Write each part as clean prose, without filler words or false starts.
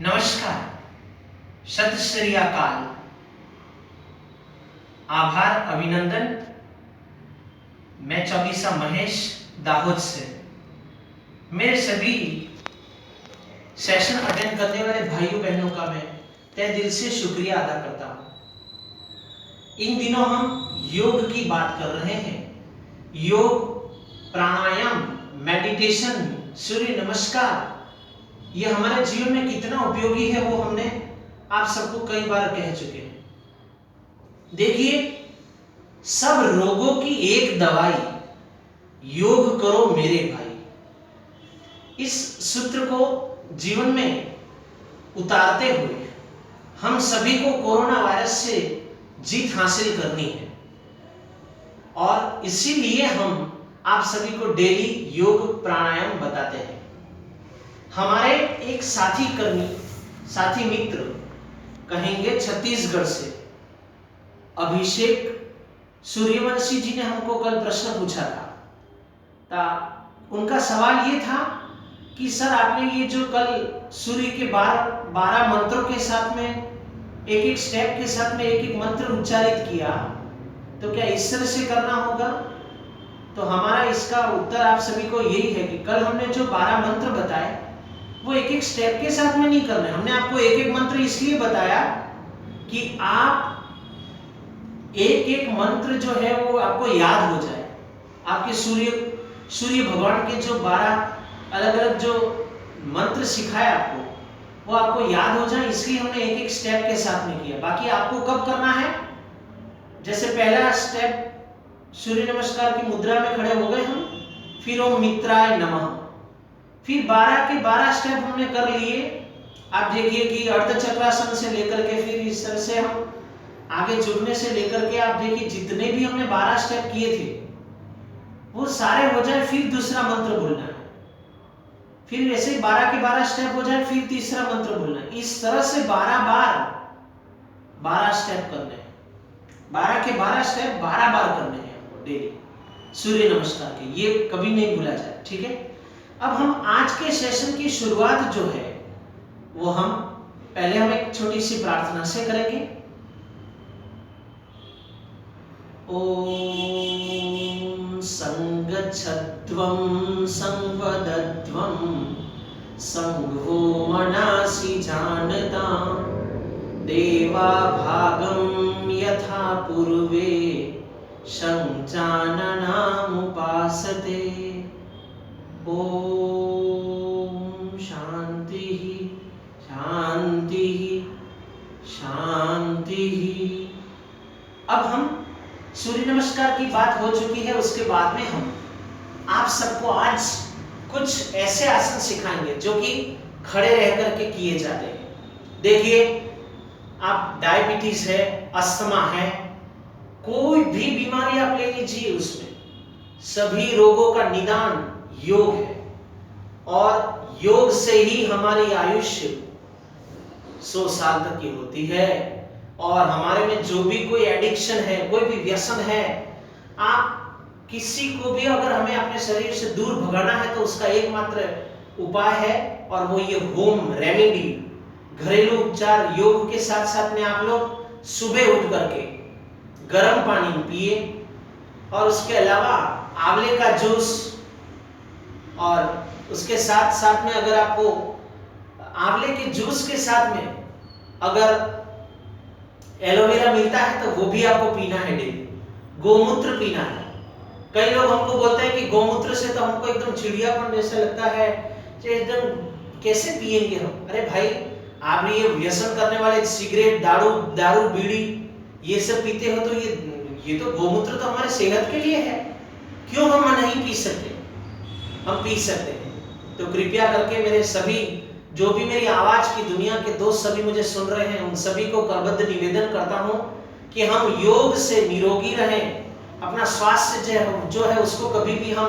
नमस्कार, सत श्री अकाल, आभार, अभिनंदन। मैं चौबीसा महेश दाहोद से मेरे सभी सेशन अटेंड करने वाले भाइयों बहनों का मैं तहे दिल से शुक्रिया अदा करता हूँ। इन दिनों हम योग की बात कर रहे हैं। योग, प्राणायाम, मेडिटेशन, सूर्य नमस्कार, ये हमारे जीवन में कितना उपयोगी है वो हमने आप सबको कई बार कह चुके हैं। देखिए, सब रोगों की एक दवाई, योग करो मेरे भाई। इस सूत्र को जीवन में उतारते हुए हम सभी को कोरोना वायरस से जीत हासिल करनी है और इसीलिए हम आप सभी को डेली योग प्राणायाम बताते हैं। हमारे एक साथी मित्र कहेंगे छत्तीसगढ़ से, अभिषेक सूर्यवंशी जी ने हमको कल प्रश्न पूछा था। उनका सवाल ये था कि सर, आपने ये जो कल सूर्य के 12 मंत्रों के साथ में एक स्टेप के साथ में एक मंत्र उच्चारित किया, तो क्या इस तरह से करना होगा? तो हमारा इसका उत्तर आप सभी को यही है कि कल हमने जो 12 मंत्र बताए वो एक स्टेप के साथ में नहीं करना है। हमने आपको एक मंत्र इसलिए बताया कि आप एक मंत्र जो है वो आपको याद हो जाए। आपके सूर्य भगवान के जो 12 अलग अलग जो मंत्र सिखाए आपको, वो आपको याद हो जाए, इसलिए हमने एक स्टेप के साथ में किया। बाकी आपको कब करना है, जैसे पहला स्टेप सूर्य नमस्कार की मुद्रा में खड़े हो गए हम, फिर ओम मित्राय नमः, फिर 12 के 12 स्टेप हमने कर लिए। आप देखिए कि अर्धचक्रासन से लेकर के फिर इस तरह से हम आगे जुड़ने से लेकर के आप देखिए जितने भी हमने 12 स्टेप किए थे वो सारे हो जाए, फिर दूसरा मंत्र बोलना है, फिर ऐसे 12 के 12 स्टेप हो जाए, फिर तीसरा मंत्र बोलना है। इस तरह से 12 बार 12 स्टेप करने हैं। 12 के 12 स्टेप 12 बार करने हैं आपको डेली सूर्य नमस्कार के, ये कभी नहीं भूला जाए, ठीक है। अब हम आज के सेशन की शुरुआत जो है वो पहले हम एक छोटी सी प्रार्थना से करेंगे। ओम संगच्छध्वं संवदध्वं संघो मनासि जानता देवा भागं यथा पूर्वे संजाननामुपासते। ओम शांति शांति शांति। अब हम सूर्य नमस्कार की बात हो चुकी है, उसके बाद में हम आप सबको आज कुछ ऐसे आसन सिखाएंगे जो कि खड़े रह करके किए जाते हैं। देखिए, आप डायबिटीज है, अस्थमा है, कोई भी बीमारी आप ले लीजिए, उसमें सभी रोगों का निदान योग है और योग से ही हमारी आयुष्य 100 साल तक की होती है। और हमारे में जो भी कोई एडिक्शन है, कोई भी व्यसन है, आप किसी को भी अगर हमें अपने शरीर से दूर भगाना है तो उसका एकमात्र उपाय है और वो ये होम रेमेडी, घरेलू उपचार। योग के साथ साथ में आप लोग सुबह उठ करके गर्म पानी पिए और उसके अलावा आंवले का जूस, और उसके साथ साथ में अगर आपको आंवले के जूस के साथ में अगर एलोवेरा मिलता है तो वो भी आपको पीना है डेली। गोमूत्र पीना है। कई लोग हमको बोलते हैं कि गोमूत्र से तो हमको एकदम चिड़ियापन जैसा लगता है, एकदम कैसे पिएंगे हम? अरे भाई, आप ये व्यसन करने वाले सिगरेट, दारू बीड़ी ये सब पीते हो तो ये तो गोमूत्र तो हमारे सेहत के लिए है, क्यों हम नहीं पी सकते? हम पी सकते हैं। तो कृपया करके मेरे सभी जो भी मेरी आवाज की दुनिया के दोस्त सभी मुझे सुन रहे हैं, उन सभी को करबद्ध निवेदन करता हूं कि हम योग से निरोगी रहें, अपना स्वास्थ्य जो है उसको कभी भी हम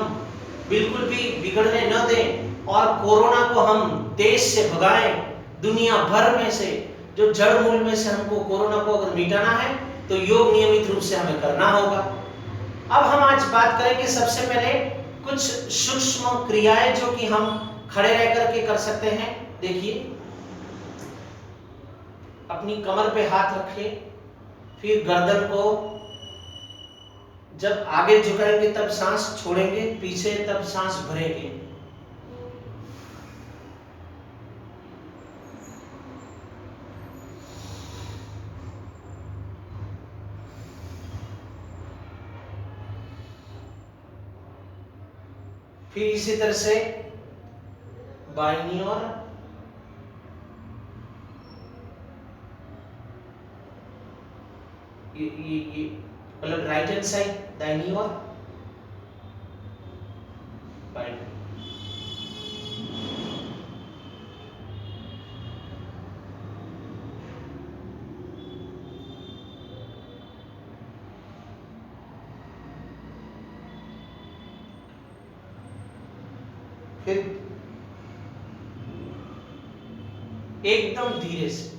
बिल्कुल भी बिगड़ने न दें और कोरोना को हम देश से भगाएं। दुनिया भर में से जो जड़ मूल में से हमको कोरोना को अगर मिटाना है तो योग नियमित रूप से हमें करना होगा। अब हम आज बात करेंगे सबसे पहले कुछ सूक्ष्म क्रियाएं जो कि हम खड़े रह करके कर सकते हैं। देखिए, अपनी कमर पे हाथ रखें, फिर गर्दन को जब आगे झुकाएंगे तब सांस छोड़ेंगे, पीछे तब सांस भरेंगे। फिर इसी तरह से बाईं ओर, ये मतलब राइट हैंड साइड दाहिनी ओर, बाईं। फिर एकदम धीरे से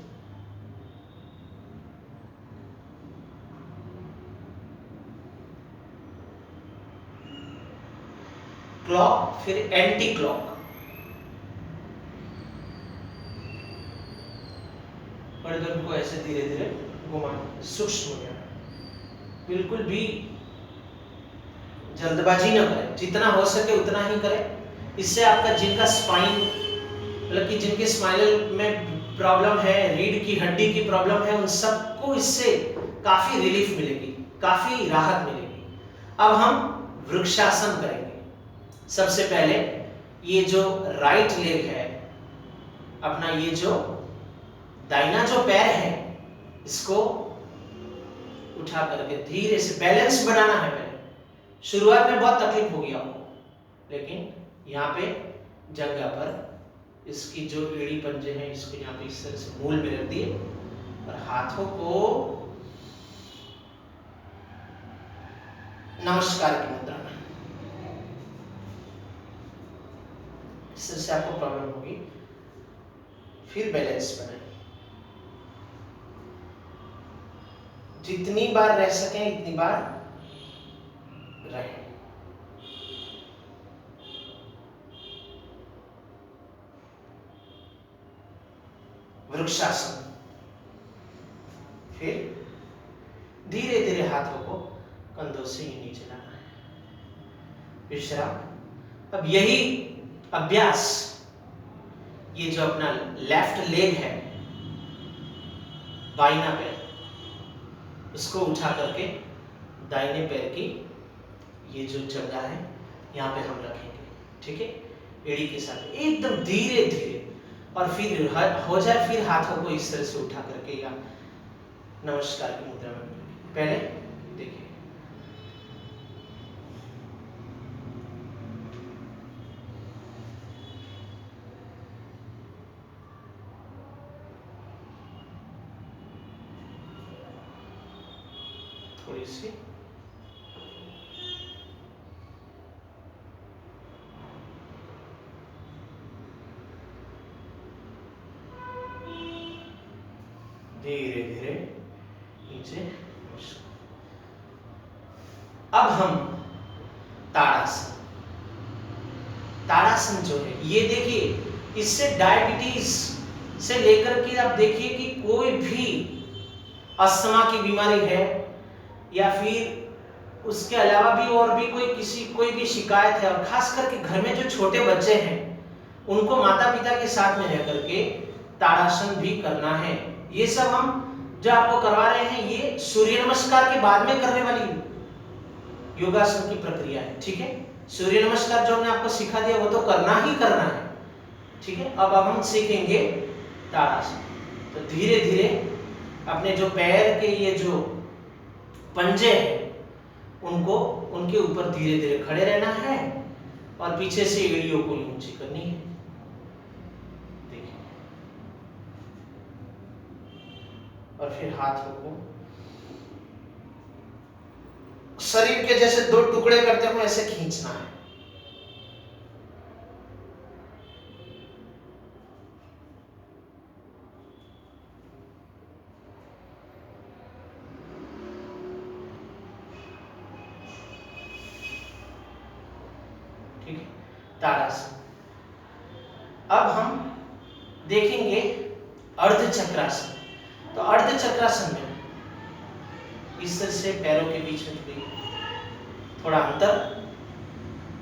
क्लॉक, फिर एंटी क्लॉक, गर्दन को ऐसे धीरे धीरे घुमाना, सूक्ष्म हो जाना। बिल्कुल भी जल्दबाजी ना करें, जितना हो सके उतना ही करें। इससे आपका जिनका स्पाइन, मतलब कि जिनके स्पाइनल में प्रॉब्लम है, रीढ़ की हड्डी की प्रॉब्लम है, उन सबको इससे काफी रिलीफ मिलेगी, काफी राहत मिलेगी। अब हम वृक्षासन करेंगे। सबसे पहले ये जो राइट लेग है अपना, ये जो दाहिना जो पैर है, इसको उठा करके धीरे से बैलेंस बनाना है। पहले शुरुआत में बहुत तकलीफ होगी आपको, लेकिन यहाँ पे जगह पर इसकी जो एड़ी पंजे हैं, इसको यहाँ पे इस तरह से मूल में रख दिए और हाथों को नमस्कार की मुद्रा में, इस तरह से आपको प्रॉब्लम होगी। फिर बैलेंस बनाए, जितनी बार रह सकें इतनी बार रहे। वृक्षासन। फिर धीरे धीरे हाथों को कंधों से ही नीचे लाना है। विश्राम। अब यही अभ्यास, ये जो अपना लेफ्ट लेग है, बाइना पैर, उसको उठा करके दाहिने पैर की ये जो जगह है यहाँ पे हम रखेंगे, ठीक है, एड़ी के साथ एकदम धीरे धीरे। और फिर हो जाए, फिर हाथों को इस तरह से उठा करके या नमस्कार की मुद्रा में। पहले देखिए, थोड़ी सी धीरे धीरे नीचे। अब हम ताड़ासन। ताड़ासन जो है, ये देखिए, इससे डायबिटीज से लेकर के आप देखिए कि कोई भी अस्थमा की बीमारी है या फिर उसके अलावा भी और भी कोई भी शिकायत है, और खास करके घर में जो छोटे बच्चे हैं उनको माता पिता के साथ में रह करके ताड़ासन भी करना है। ये सब हम जो आपको करवा रहे हैं, ये सूर्य नमस्कार के बाद में करने वाली योगासन की प्रक्रिया है, ठीक है। सूर्य नमस्कार जो हमने आपको सिखा दिया वो तो करना ही करना है, ठीक है। अब हम सीखेंगे ताड़ासन। तो धीरे धीरे अपने जो पैर के ये जो पंजे हैं उनको, उनके ऊपर धीरे धीरे खड़े रहना है और पीछे से एड़ियों को ऊंची करनी है। देखिए, और फिर हाथों को शरीर के जैसे दो टुकड़े करते हुए ऐसे खींचना है। ठीक है, ताड़ासन। अब हम देखेंगे अर्ध चक्रासन। तो अर्ध चक्रासन में इस तरह से पैरों के बीच में थोड़ा अंतर,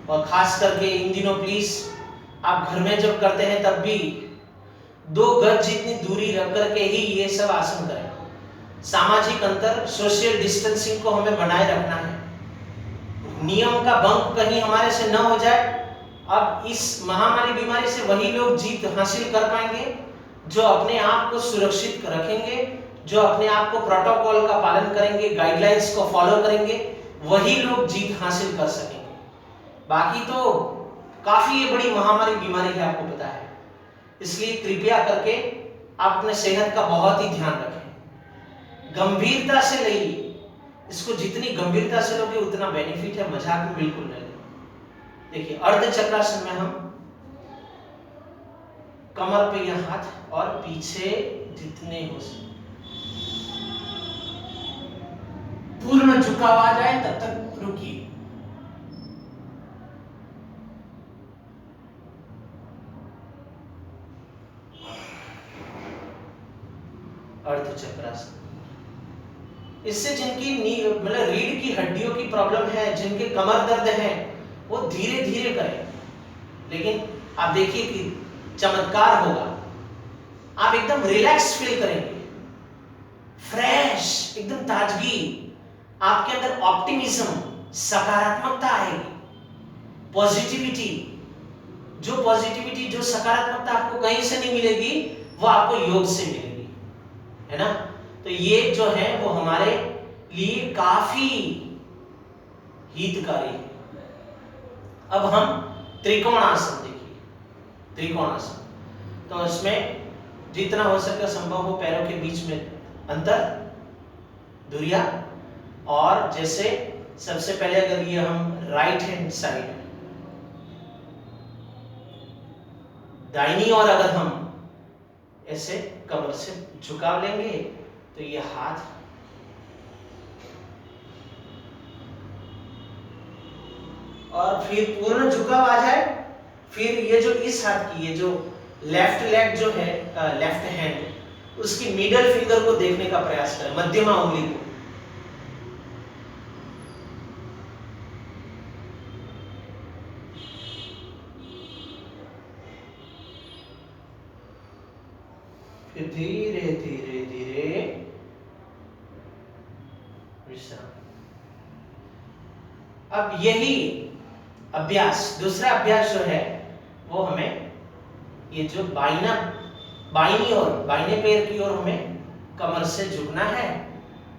और खास करके इन दिनों प्लीज आप घर में जब करते हैं तब भी 2 गज जितनी दूरी रख करके ही ये सब आसन करें। सामाजिक अंतर, सोशल डिस्टेंसिंग को हमें बनाए रखना है, नियम का भंग कहीं हमारे से न हो जाए। अब इस महामारी बीमारी से वही लोग जीत हासिल कर पाएंगे जो अपने आप को सुरक्षित रखेंगे, जो अपने आप को प्रोटोकॉल का पालन करेंगे, गाइडलाइंस को फॉलो करेंगे, वही लोग जीत हासिल कर सकेंगे। बाकी तो काफी ये बड़ी महामारी बीमारी है, आपको पता है। इसलिए कृपया करके आप अपने सेहत का बहुत ही ध्यान रखें, गंभीरता से लेइए इसको। जितनी गंभीरता से लोगे उतना बेनिफिट है, मजाक में बिल्कुल नहीं। देखिए अर्ध चक्रासन में हम कमर पे यह हाथ और पीछे जितने हो सके पूर्ण झुकाव आ जाए तब तक रुकिए। अर्ध चक्रासन, इससे जिनकी मतलब रीढ़ की हड्डियों की प्रॉब्लम है, जिनके कमर दर्द है, वो धीरे धीरे करें। लेकिन आप देखिए कि चमत्कार होगा, आप एकदम रिलैक्स फील करेंगे, फ्रेश, एकदम ताजगी, आपके अंदर ऑप्टिमिज्म, सकारात्मकता आएगी, पॉजिटिविटी। जो पॉजिटिविटी, जो सकारात्मकता आपको कहीं से नहीं मिलेगी, वो आपको योग से मिलेगी, है ना। तो ये जो है वो हमारे लिए काफी हितकारी है। अब हम त्रिकोणासन देखिए, त्रिकोणासन। तो इसमें जितना हो सके संभव हो पैरों के बीच में अंतर, दूरियां, और जैसे सबसे पहले अगर ये हम राइट हैंड साइड दाहिनी ओर अगर हम ऐसे कमर से झुकाव लेंगे तो ये हाथ और फिर पूर्ण झुकाव आ जाए। फिर ये जो इस हाथ की, ये जो लेफ्ट लेग जो है, लेफ्ट हैंड, उसकी मिडल फिंगर को देखने का प्रयास करें, मध्यमा उंगली को। फिर धीरे धीरे धीरे विश्राम। अब यही अभ्यास, दूसरा अभ्यास जो है वो हमें ये जो बाईनी ओर, बाईने पैर की ओर हमें कमर से झुकना है,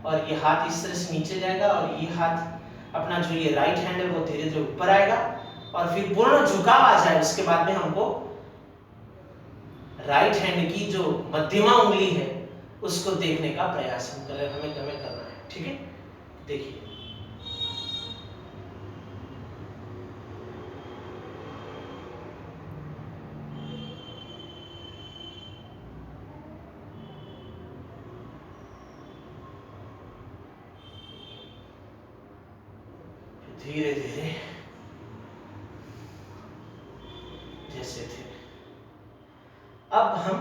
और ये हाथ इस तरह से नीचे जाएगा, और ये हाथ अपना जो ये राइट हैंड है वो धीरे धीरे ऊपर आएगा, और फिर पूर्ण झुकाव आ जाए। उसके बाद में हमको राइट हैंड की जो मध्यमा उंगली है उसको देखने का प्रयास हमें करना है, ठीक है। देखिए धीरे धीरे जैसे थे। अब हम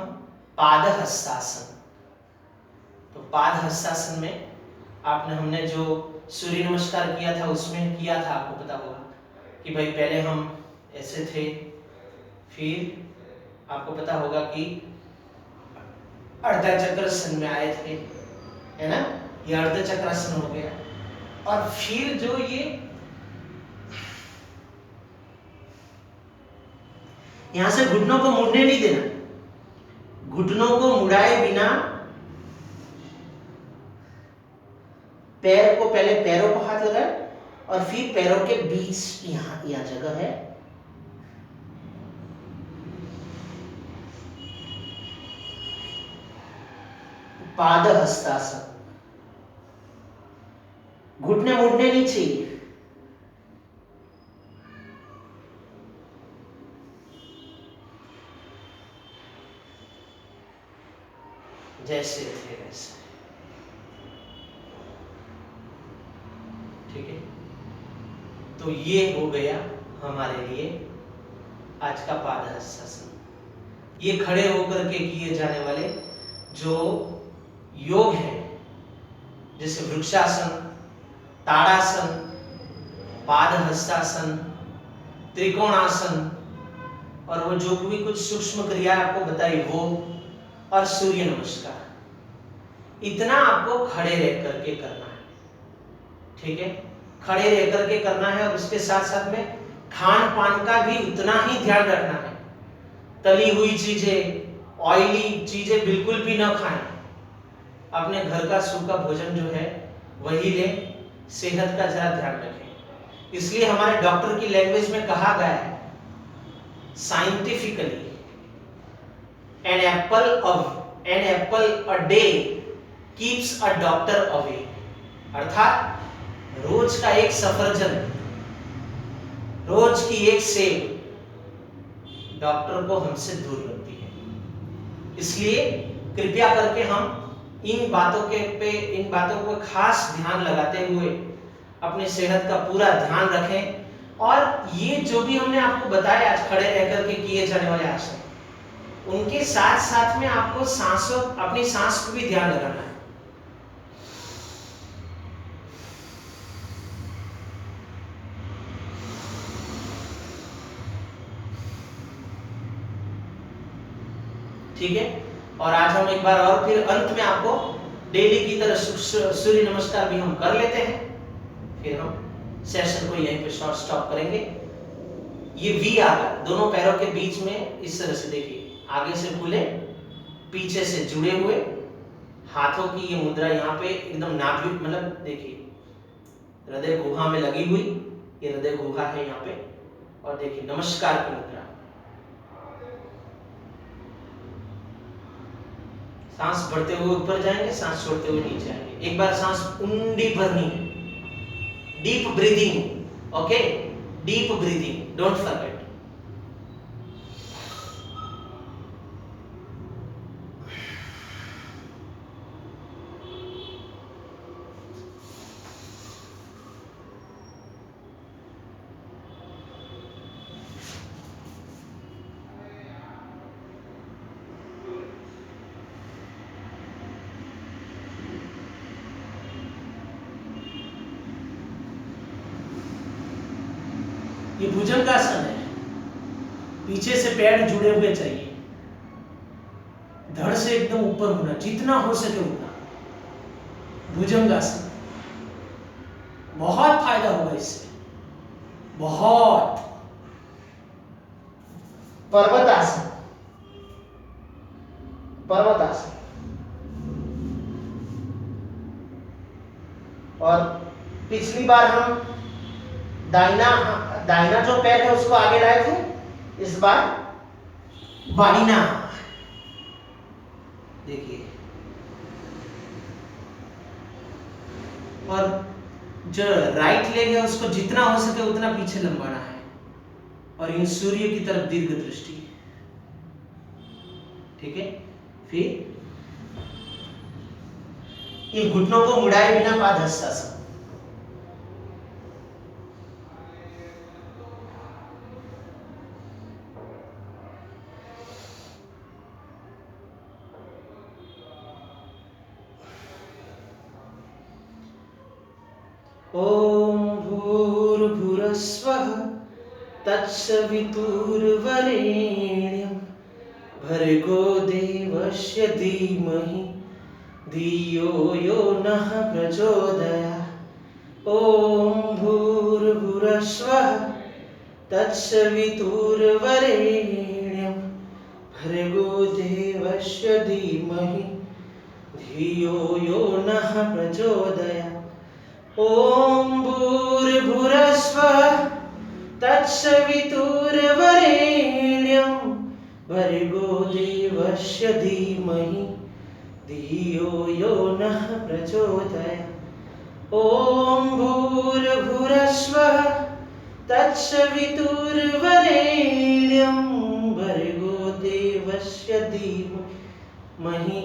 पादहस्तासन। तो पादहस्तासन में हमने जो सूर्य नमस्कार किया था उसमें किया था, आपको पता होगा कि भाई पहले हम ऐसे थे, फिर आपको पता होगा कि अर्धचक्रासन में आए थे, है ना। ये अर्धचक्रासन हो गया, और फिर जो ये यहां से घुटनों को मुड़ने नहीं देना, घुटनों को मुड़ाए बिना पैर को, पहले पैरों को हाथ लगाए और फिर पैरों के बीच यहां जगह है, पादहस्तासन। घुटने मुड़ने नहीं चाहिए। जैसे थे वैसे, ठीक है। तो ये हो गया हमारे लिए आज का पादहस्तासन। ये खड़े होकर के किए जाने वाले जो योग है, जैसे वृक्षासन, ताड़ासन, पादहस्तासन, त्रिकोणासन, और वो जो भी कुछ सूक्ष्म क्रिया आपको बताई वो, और सूर्य नमस्कार, इतना आपको खड़े रह करके करना है। ठीक है, खड़े रह करके करना है। और उसके साथ साथ में खान पान का भी उतना ही ध्यान रखना है। तली हुई चीजें, ऑयली चीजें बिल्कुल भी ना खाएं। अपने घर का सूखा भोजन जो है वही लें, सेहत का जरा ध्यान रखें। इसलिए हमारे डॉक्टर की लैंग्वेज में कहा गया है scientifically, an apple a day keeps a doctor away. अर्थात रोज का एक सफरजन, रोज की एक सेब डॉक्टर को हमसे दूर रखती है। इसलिए कृपया करके हम इन बातों को खास ध्यान लगाते हुए अपनी सेहत का पूरा ध्यान रखें। और ये जो भी हमने आपको बताया आज खड़े रह करके किए जाने वाले आसन, उनके साथ साथ में आपको अपनी सांस को भी ध्यान लगाना है। ठीक है, और आज हम एक बार और फिर अंत में आपको डेली की तरह सूर्य नमस्कार भी हम कर लेते हैं, फिर हम सेशन को यहीं पे शॉर्ट स्टॉप करेंगे। ये वी आकर दोनों पैरों के बीच में इस तरह से देखिए, आगे से खुले, पीछे से जुड़े हुए, हाथों की ये मुद्रा यहाँ पे एकदम नाभि, मतलब देखिए हृदय गुहा में लगी हुई, ये हृदय गुहा है यहाँ पे, और देखिए नमस्कार की मुद्रा। सांस बढ़ते हुए ऊपर जाएंगे, सांस छोड़ते हुए नीचे आएंगे। एक बार सांस ऊंडी भरनी है, deep breathing, okay, deep breathing, don't forget. ये भुजंगासन है, पीछे से पैर जुड़े हुए चाहिए, धड़ से एकदम ऊपर होना, जितना हो सके उतना। भुजंगासन, बहुत फायदा होगा इससे, बहुत। पर्वतासन, पर्वतासन, और पिछली बार हम दाहिना जो पैर है उसको आगे लाए थे, इस बार बाइना। देखिए, और जो राइट लेग है उसको जितना हो सके उतना पीछे लंबाना है, और इन सूर्य की तरफ दीर्घ दृष्टि। ठीक है, फिर इन घुटनों को मुड़ाए बिना पादहस्तासन। ओम भूर्भुवस्वः तत्सवितुर्वरेण्यं भर्गो देवस्य धीमहि धियो यो नः प्रचोदयात्। ओम भूर्भुवस्वः तत्सवितुर्वरेण्यं भर्गो देवस्य धीमहि धियो यो नः प्रचोदयात्। ओम भूर्भुवस्वः तत्सवितुर्वरेण्यं भर्गो देवस्य धीमहि धियो यो नः प्रचोदयात्। ओम भूर्भुवस्वः तत्सवितुर्वरेण्यं भर्गो देवस्य धीमहि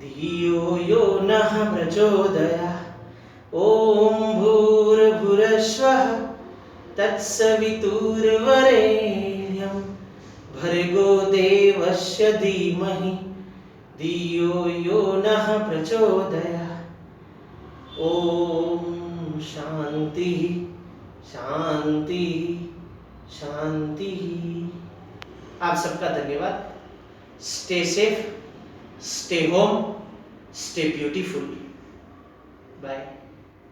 धियो यो नः प्रचोदयात्। ओम भूर्भुवस्वः तत्सवितुर्वरेण्यं भर्गो देवस्य धीमहि धियो यो नः प्रचोदयात्। ओम शांति शांति शांति। आप सबका धन्यवाद। Stay safe, stay home, stay beautiful. Bye.